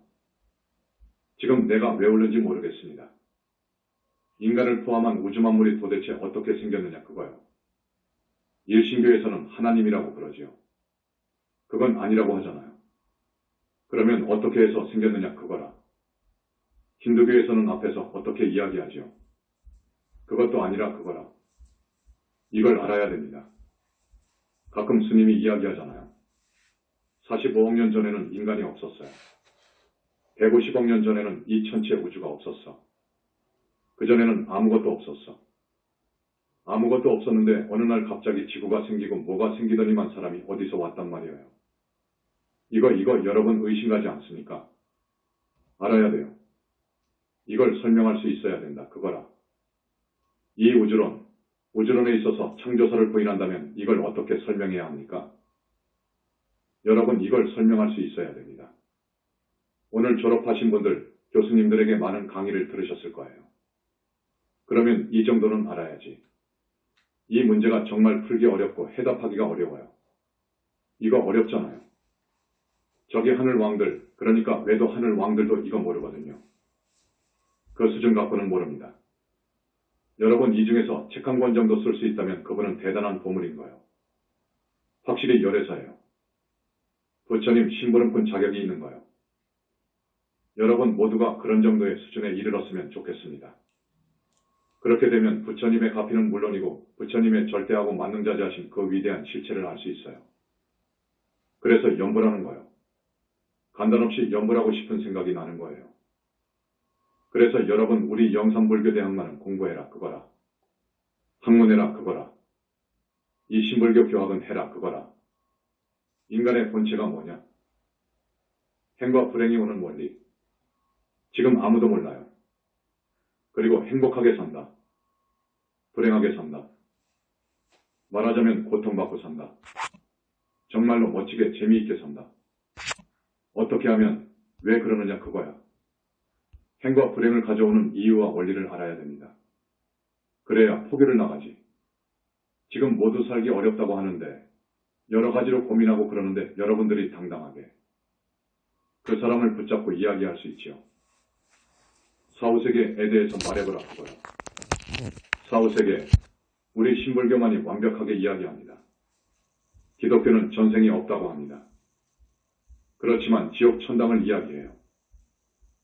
지금 내가 왜 올는지 모르겠습니다. 인간을 포함한 우주만물이 도대체 어떻게 생겼느냐 그거요. 일신교에서는 하나님이라고 그러지요. 그건 아니라고 하잖아요. 그러면 어떻게 해서 생겼느냐 그거라. 힌두교에서는 앞에서 어떻게 이야기하지요. 그것도 아니라 그거라. 이걸 알아야 됩니다. 가끔 스님이 이야기하잖아요. 45억 년 전에는 인간이 없었어요. 150억 년 전에는 이 천체 우주가 없었어. 그전에는 아무것도 없었어. 아무것도 없었는데 어느 날 갑자기 지구가 생기고 뭐가 생기더니만 사람이 어디서 왔단 말이에요. 이거 여러분 의심가지 않습니까? 알아야 돼요. 이걸 설명할 수 있어야 된다. 그거라. 이 우주론에 있어서 창조설을 부인한다면 이걸 어떻게 설명해야 합니까? 여러분 이걸 설명할 수 있어야 됩니다. 오늘 졸업하신 분들 교수님들에게 많은 강의를 들으셨을 거예요. 그러면 이 정도는 알아야지. 이 문제가 정말 풀기 어렵고 해답하기가 어려워요. 이거 어렵잖아요. 저기 하늘 왕들, 그러니까 외도 하늘 왕들도 이거 모르거든요. 그 수준 갖고는 모릅니다. 여러분 이 중에서 책 한 권 정도 쓸 수 있다면 그분은 대단한 보물인 거예요. 확실히 열애사예요. 부처님 심부름꾼 자격이 있는 거예요. 여러분 모두가 그런 정도의 수준에 이르렀으면 좋겠습니다. 그렇게 되면 부처님의 가피는 물론이고 부처님의 절대하고 만능자재하신 그 위대한 실체를 알 수 있어요. 그래서 염불하는 거예요. 간단없이 염불하고 싶은 생각이 나는 거예요. 그래서 여러분 우리 영산불교대학만은 공부해라 그거라. 학문해라 그거라. 이 신불교 교학은 해라 그거라. 인간의 본체가 뭐냐? 행과 불행이 오는 원리. 지금 아무도 몰라요. 그리고 행복하게 산다. 불행하게 산다. 말하자면 고통받고 산다. 정말로 멋지게 재미있게 산다. 어떻게 하면 왜 그러느냐 그거야. 행과 불행을 가져오는 이유와 원리를 알아야 됩니다. 그래야 포기를 나가지. 지금 모두 살기 어렵다고 하는데 여러 가지로 고민하고 그러는데 여러분들이 당당하게 그 사람을 붙잡고 이야기할 수 있지요. 사후세계에 대해서 말해보라 그거야. 사후세계, 우리 신불교만이 완벽하게 이야기합니다. 기독교는 전생이 없다고 합니다. 그렇지만 지옥 천당을 이야기해요.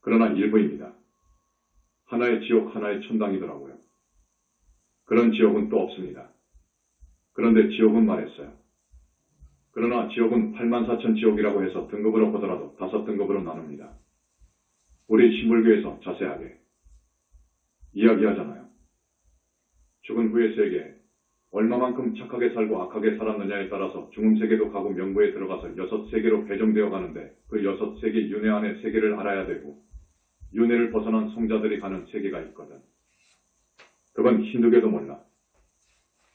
그러나 일부입니다. 하나의 지옥 하나의 천당이더라고요. 그런 지옥은 또 없습니다. 그런데 지옥은 말했어요. 그러나 지옥은 84,000 지옥이라고 해서 등급으로 보더라도 5등급으로 나눕니다. 우리 신불교에서 자세하게 이야기하잖아요. 죽은 후의 세계, 얼마만큼 착하게 살고 악하게 살았느냐에 따라서 죽음 세계도 가고 명부에 들어가서 6세계로 배정되어 가는데 그 6세계 윤회 안에 세계를 알아야 되고 윤회를 벗어난 성자들이 가는 세계가 있거든. 그건 힌두교도 몰라.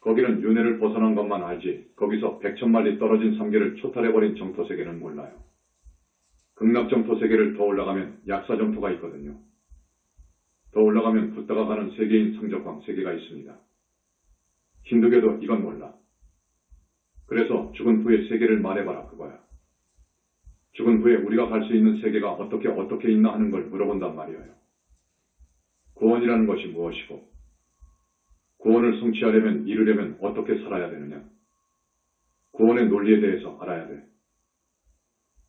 거기는 윤회를 벗어난 것만 알지 거기서 100,000마리 떨어진 삼계를 초탈해버린 정토세계는 몰라요. 극락정토세계를 더 올라가면 약사정토가 있거든요. 더 올라가면 붓다가 가는 세계인 상적광 세계가 있습니다. 힌두교도 이건 몰라. 그래서 죽은 후의 세계를 말해봐라 그거야. 죽은 후에 우리가 갈 수 있는 세계가 어떻게 있나 하는 걸 물어본단 말이에요. 구원이라는 것이 무엇이고 구원을 성취하려면 이루려면 어떻게 살아야 되느냐. 구원의 논리에 대해서 알아야 돼.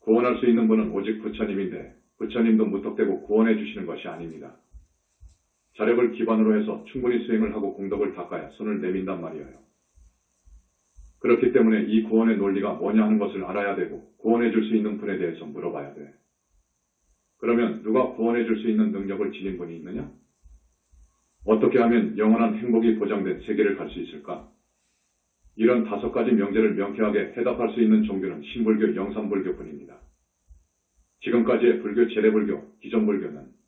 구원할 수 있는 분은 오직 부처님인데 부처님도 무턱대고 구원해 주시는 것이 아닙니다. 자력을 기반으로 해서 충분히 수행을 하고 공덕을 닦아야 손을 내민단 말이에요. 그렇기 때문에 이 구원의 논리가 뭐냐 하는 것을 알아야 되고 구원해 줄 수 있는 분에 대해서 물어봐야 돼. 그러면 누가 구원해 줄 수 있는 능력을 지닌 분이 있느냐? 어떻게 하면 영원한 행복이 보장된 세계를 갈 수 있을까? 이런 5가지 명제를 명쾌하게 해답할 수 있는 종교는 신불교, 영산불교뿐입니다. 지금까지의 불교, 재래불교, 기존불교는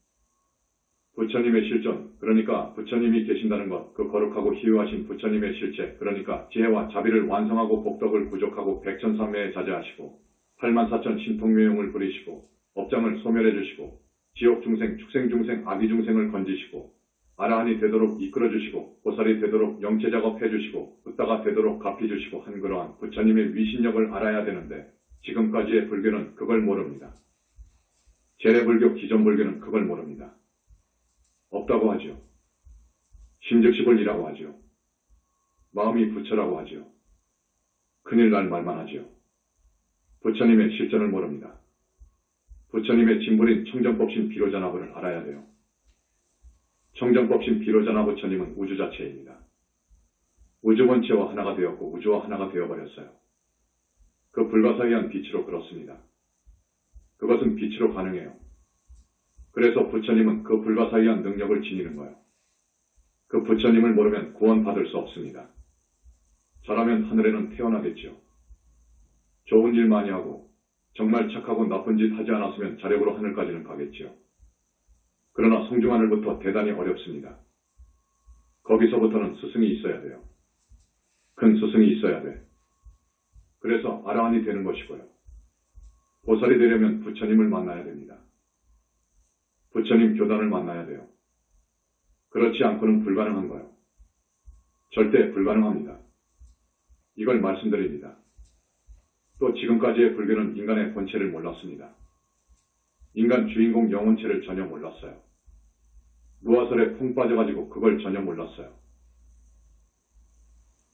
부처님의 실존, 그러니까 부처님이 계신다는 것, 그 거룩하고 희유하신 부처님의 실체, 그러니까 지혜와 자비를 완성하고 복덕을 부족하고 백천삼매에 자제하시고 84,000 신통묘용을 부리시고 업장을 소멸해 주시고 지옥중생, 축생중생, 아기중생을 건지시고 아라한이 되도록 이끌어주시고 보살이 되도록 영체작업 해주시고 붓다가 되도록 갚이주시고 한 그러한 부처님의 위신력을 알아야 되는데 지금까지의 불교는 그걸 모릅니다. 재래불교, 기존불교는 그걸 모릅니다. 없다고 하죠. 심즉시불이라고 하죠. 마음이 부처라고 하죠. 큰일 날 말만 하죠. 부처님의 실존을 모릅니다. 부처님의 진물인 청정법신 비로자나부를 알아야 돼요. 청정법신 비로자나 부처님은 우주 자체입니다. 우주 본체와 하나가 되었고 우주와 하나가 되어버렸어요. 그 불가사의한 빛으로 그렇습니다. 그것은 빛으로 가능해요. 그래서 부처님은 그 불가사의한 능력을 지니는 거예요. 그 부처님을 모르면 구원받을 수 없습니다. 잘하면 하늘에는 태어나겠죠. 좋은 일 많이 하고 정말 착하고 나쁜 짓 하지 않았으면 자력으로 하늘까지는 가겠죠. 그러나 성중하늘부터 대단히 어렵습니다. 거기서부터는 스승이 있어야 돼요. 큰 스승이 있어야 돼. 그래서 아라한이 되는 것이고요. 보살이 되려면 부처님을 만나야 됩니다. 부처님 교단을 만나야 돼요. 그렇지 않고는 불가능한 거예요. 절대 불가능합니다. 이걸 말씀드립니다. 또 지금까지의 불교는 인간의 본체를 몰랐습니다. 인간 주인공 영혼체를 전혀 몰랐어요. 무아설에 푹 빠져가지고 그걸 전혀 몰랐어요.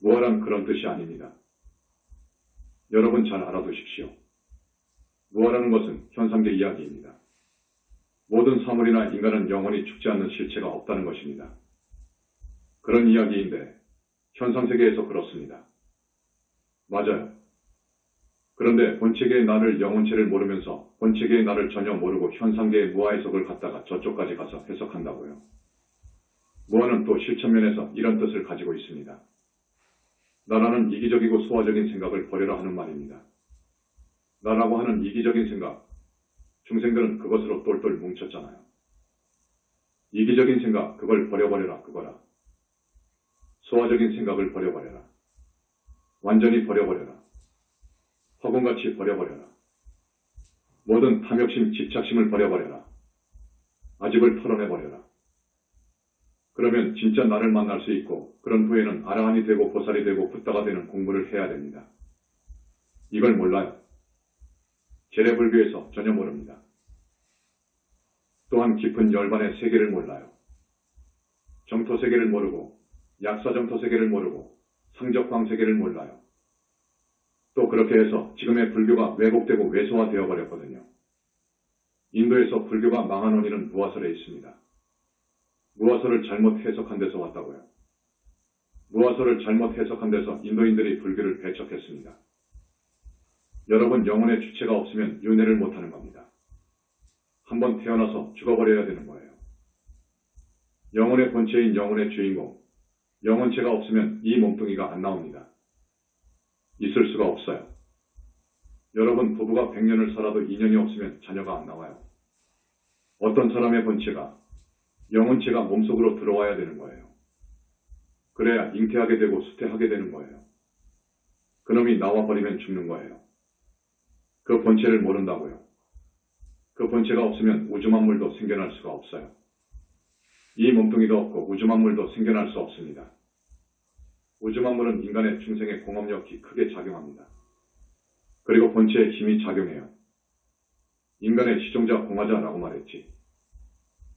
무아란 그런 뜻이 아닙니다. 여러분 잘 알아두십시오. 무아라는 것은 현상계 이야기입니다. 모든 사물이나 인간은 영원히 죽지 않는 실체가 없다는 것입니다. 그런 이야기인데 현상세계에서 그렇습니다. 맞아요. 그런데 본체계의 나를 영혼체를 모르면서 본체계의 나를 전혀 모르고 현상계의 무아 해석을 갖다가 저쪽까지 가서 해석한다고요. 무아는 또 실천면에서 이런 뜻을 가지고 있습니다. 나라는 이기적이고 소화적인 생각을 버려라 하는 말입니다. 나라고 하는 이기적인 생각, 중생들은 그것으로 똘똘 뭉쳤잖아요. 이기적인 생각, 그걸 버려버려라 그거라. 소화적인 생각을 버려버려라. 완전히 버려버려라. 허공같이 버려버려라. 모든 탐욕심, 집착심을 버려버려라. 아집을 털어내버려라. 그러면 진짜 나를 만날 수 있고 그런 후에는 아라한이 되고 보살이 되고 붓다가 되는 공부를 해야 됩니다. 이걸 몰라요. 제례불교에서 전혀 모릅니다. 또한 깊은 열반의 세계를 몰라요. 정토세계를 모르고 약사정토세계를 모르고 상적광세계를 몰라요. 또 그렇게 해서 지금의 불교가 왜곡되고 왜소화되어 버렸거든요. 인도에서 불교가 망한 원인은 무아설에 있습니다. 무아설을 잘못 해석한 데서 왔다고요. 무아설을 잘못 해석한 데서 인도인들이 불교를 배척했습니다. 여러분 영혼의 주체가 없으면 윤회를 못하는 겁니다. 한번 태어나서 죽어버려야 되는 거예요. 영혼의 본체인 영혼의 주인공, 영혼체가 없으면 이 몸뚱이가 안 나옵니다. 있을 수가 없어요. 여러분 부부가 100년을 살아도 인연이 없으면 자녀가 안 나와요. 어떤 사람의 본체가, 영혼체가 몸속으로 들어와야 되는 거예요. 그래야 잉태하게 되고 수태하게 되는 거예요. 그놈이 나와버리면 죽는 거예요. 그 본체를 모른다고요. 그 본체가 없으면 우주만물도 생겨날 수가 없어요. 이 몸뚱이도 없고 우주만물도 생겨날 수 없습니다. 우주만물은 인간의 중생의 공업력이 크게 작용합니다. 그리고 본체의 힘이 작용해요. 인간의 시종자 공화자라고 말했지.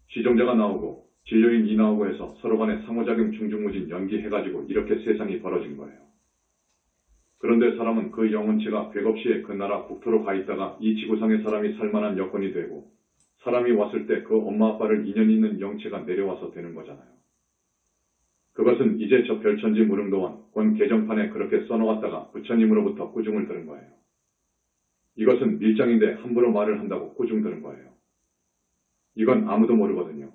시종자가 나오고 진료인이 나오고 해서 서로 간에 상호작용 중중무진 연기해가지고 이렇게 세상이 벌어진 거예요. 그런데 사람은 그 영혼체가 백업시에 그 나라 국토로 가 있다가 이 지구상의 사람이 살만한 여건이 되고 사람이 왔을 때 그 엄마 아빠를 인연 있는 영체가 내려와서 되는 거잖아요. 그것은 이제 저 별천지 무릉도원 권 개정판에 그렇게 써놓았다가 부처님으로부터 꾸중을 들은 거예요. 이것은 밀장인데 함부로 말을 한다고 꾸중 들은 거예요. 이건 아무도 모르거든요.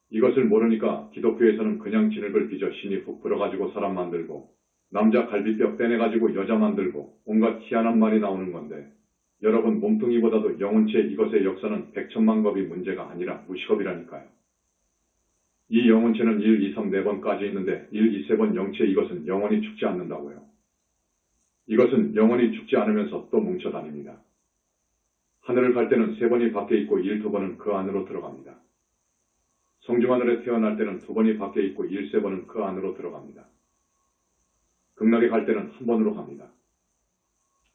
이것을 모르니까 기독교에서는 그냥 진흙을 빚어 신이 훅 불어가지고 사람 만들고 남자 갈비뼈 빼내가지고 여자 만들고 온갖 희한한 말이 나오는 건데 여러분 몸뚱이보다도 영혼체 이것의 역사는 백천만겁이 문제가 아니라 무식업이라니까요. 이 영혼체는 1, 2, 3, 4번까지 있는데 1, 2, 3번 영체 이것은 영원히 죽지 않는다고요. 이것은 영원히 죽지 않으면서 또 뭉쳐 다닙니다. 하늘을 갈 때는 3번이 밖에 있고 1, 2번은 그 안으로 들어갑니다. 성중하늘에 태어날 때는 2번이 밖에 있고 1, 3번은 그 안으로 들어갑니다. 극락에 갈 때는 1번으로 갑니다.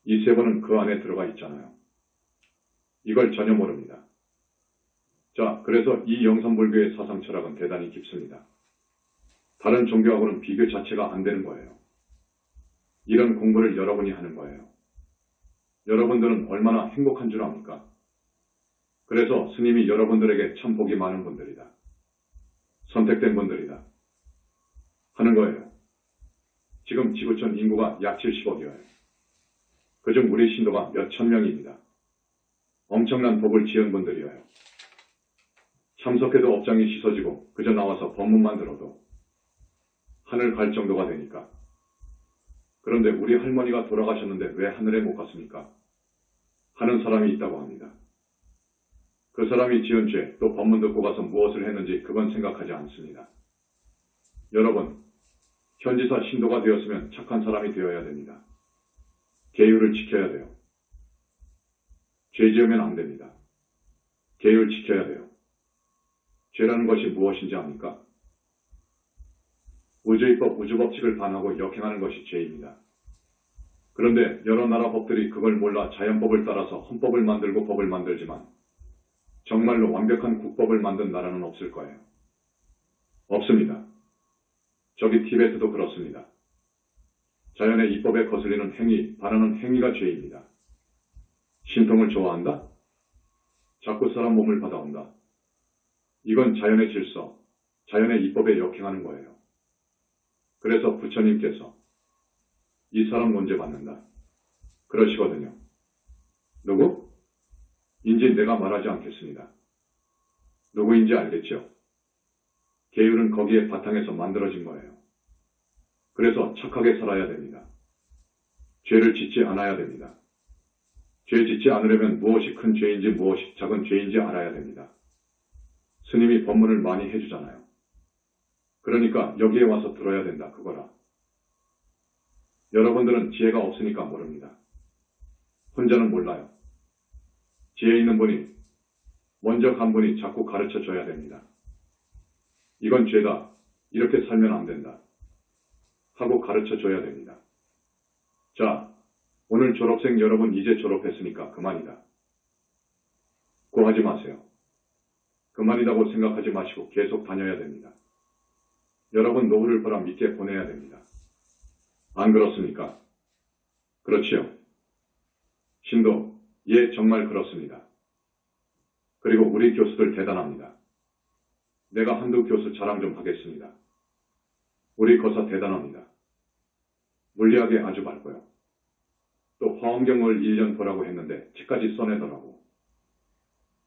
이 3번은 그 안에 들어가 있잖아요. 이걸 전혀 모릅니다. 자, 그래서 이 영산불교의 사상 철학은 대단히 깊습니다. 다른 종교하고는 비교 자체가 안 되는 거예요. 이런 공부를 여러분이 하는 거예요. 여러분들은 얼마나 행복한 줄 압니까? 그래서 스님이 여러분들에게 참 복이 많은 분들이다. 선택된 분들이다. 하는 거예요. 지금 지구촌 인구가 약 70억이에요. 그중 우리 신도가 몇 천 명입니다. 엄청난 복을 지은 분들이에요. 참석해도 업장이 씻어지고 그저 나와서 법문만 들어도 하늘 갈 정도가 되니까. 그런데 우리 할머니가 돌아가셨는데 왜 하늘에 못 갔습니까? 하는 사람이 있다고 합니다. 그 사람이 지은 죄, 또 법문 듣고 가서 무엇을 했는지 그건 생각하지 않습니다. 여러분, 현지사 신도가 되었으면 착한 사람이 되어야 됩니다. 계율을 지켜야 돼요. 죄 지으면 안 됩니다. 계율 지켜야 돼요. 죄라는 것이 무엇인지 압니까? 우주의법, 우주법칙을 반하고 역행하는 것이 죄입니다. 그런데 여러 나라 법들이 그걸 몰라 자연법을 따라서 헌법을 만들고 법을 만들지만 정말로 완벽한 국법을 만든 나라는 없을 거예요. 없습니다. 저기 티베트도 그렇습니다. 자연의 이법에 거슬리는 행위, 반하는 행위가 죄입니다. 신통을 좋아한다? 자꾸 사람 몸을 받아온다. 이건 자연의 질서, 자연의 이법에 역행하는 거예요. 그래서 부처님께서 이 사람 문제 받는다. 그러시거든요. 누구? 인지 내가 말하지 않겠습니다. 누구인지 알겠죠? 계율은 거기에 바탕에서 만들어진 거예요. 그래서 착하게 살아야 됩니다. 죄를 짓지 않아야 됩니다. 죄 짓지 않으려면 무엇이 큰 죄인지 무엇이 작은 죄인지 알아야 됩니다. 스님이 법문을 많이 해주잖아요. 그러니까 여기에 와서 들어야 된다 그거라. 여러분들은 지혜가 없으니까 모릅니다. 혼자는 몰라요. 지혜 있는 분이 먼저 간 분이 자꾸 가르쳐 줘야 됩니다. 이건 죄다. 이렇게 살면 안 된다. 하고 가르쳐 줘야 됩니다. 자, 오늘 졸업생 여러분 이제 졸업했으니까 그만이다. 고하지 마세요. 그만이라고 생각하지 마시고 계속 다녀야 됩니다. 여러분 노후를 보람 있게 보내야 됩니다. 안 그렇습니까? 그렇지요. 신도, 예, 정말 그렇습니다. 그리고 우리 교수들 대단합니다. 내가 한두 교수 자랑 좀 하겠습니다. 우리 거사 대단합니다. 물리학에 아주 밝고요. 또 화엄경을 1년 보라고 했는데 책까지 써내더라고.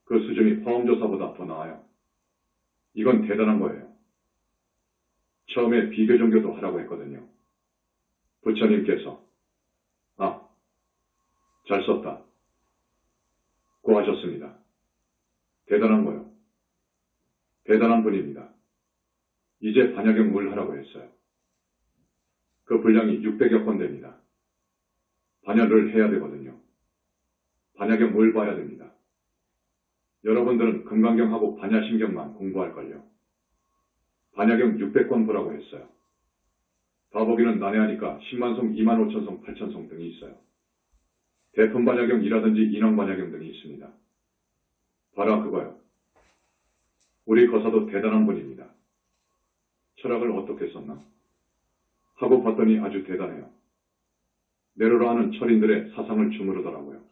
그 수준이 화엄조사보다 더 나아요. 이건 대단한 거예요. 처음에 비교 종교도 하라고 했거든요. 부처님께서 잘 썼다. 고하셨습니다. 대단한 거요. 대단한 분입니다. 이제 반야경 물 하라고 했어요. 그 분량이 600여 건 됩니다. 반야를 해야 되거든요. 반야경 물 봐야 됩니다. 여러분들은 금강경하고 반야심경만 공부할걸요. 반야경 600권 보라고 했어요. 다 보기는 난해하니까 10만송, 2만 5천송, 8천송 등이 있어요. 대품반야경이라든지 인왕반야경 등이 있습니다. 봐라 그거요. 우리 거사도 대단한 분입니다. 철학을 어떻게 썼나? 하고 봤더니 아주 대단해요. 내로라 하는 철인들의 사상을 주무르더라고요.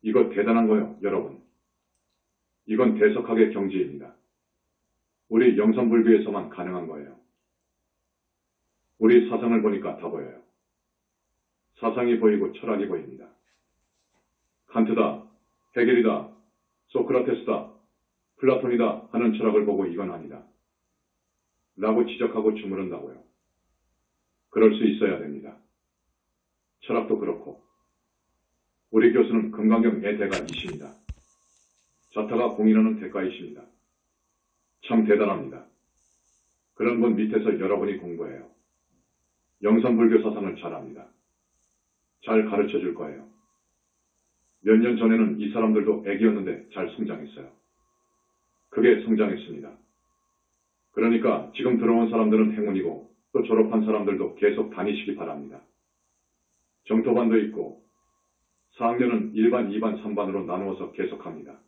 이거 대단한 거요, 여러분. 이건 대석학의 경지입니다. 우리 영산불교에서만 가능한 거예요. 우리 사상을 보니까 다 보여요. 사상이 보이고 철학이 보입니다. 칸트다, 헤겔이다, 소크라테스다, 플라톤이다 하는 철학을 보고 이건 아니다. 라고 지적하고 주무른다고요. 그럴 수 있어야 됩니다. 철학도 그렇고 우리 교수는 금강경의 대가이십니다. 자타가 공인하는 대가이십니다. 참 대단합니다. 그런 분 밑에서 여러분이 공부해요. 영산불교 사상을 잘합니다. 잘 가르쳐 줄 거예요. 몇 년 전에는 이 사람들도 애기였는데 잘 성장했어요. 크게 성장했습니다. 그러니까 지금 들어온 사람들은 행운이고 또 졸업한 사람들도 계속 다니시기 바랍니다. 정토반도 있고 4학년은 1반, 2반, 3반으로 나누어서 계속합니다.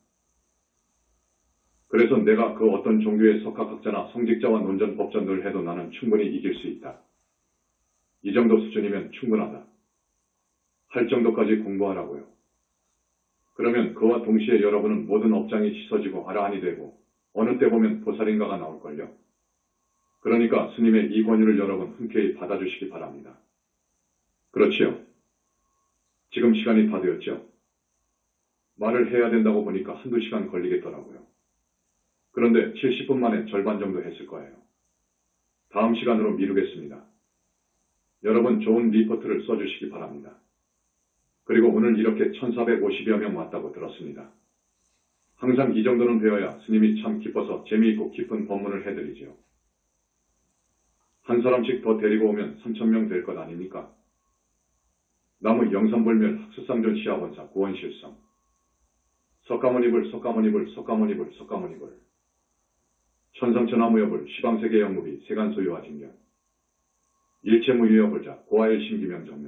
그래서 내가 그 어떤 종교의 석학학자나 성직자와 논전, 법전을 해도 나는 충분히 이길 수 있다. 이 정도 수준이면 충분하다. 할 정도까지 공부하라고요. 그러면 그와 동시에 여러분은 모든 업장이 씻어지고 아라한이 되고 어느 때 보면 보살인가가 나올걸요. 그러니까 스님의 이 권유를 여러분 흔쾌히 받아주시기 바랍니다. 그렇지요. 지금 시간이 다 되었죠. 말을 해야 된다고 보니까 한두 시간 걸리겠더라고요. 그런데 70분 만에 절반 정도 했을 거예요. 다음 시간으로 미루겠습니다. 여러분 좋은 리포트를 써주시기 바랍니다. 그리고 오늘 이렇게 1450여 명 왔다고 들었습니다. 항상 이 정도는 되어야 스님이 참 기뻐서 재미있고 깊은 법문을 해드리지요. 한 사람씩 더 데리고 오면 3,000명 될 것 아닙니까? 나무 영산불멸 학수상전 시아원사 고원실성 석가모니불, 석가모니불, 석가모니불, 석가모니불. 천성천하무여불, 시방세계 영무비, 세간소유와 직면. 일체무유여불자, 고아일심기명정매.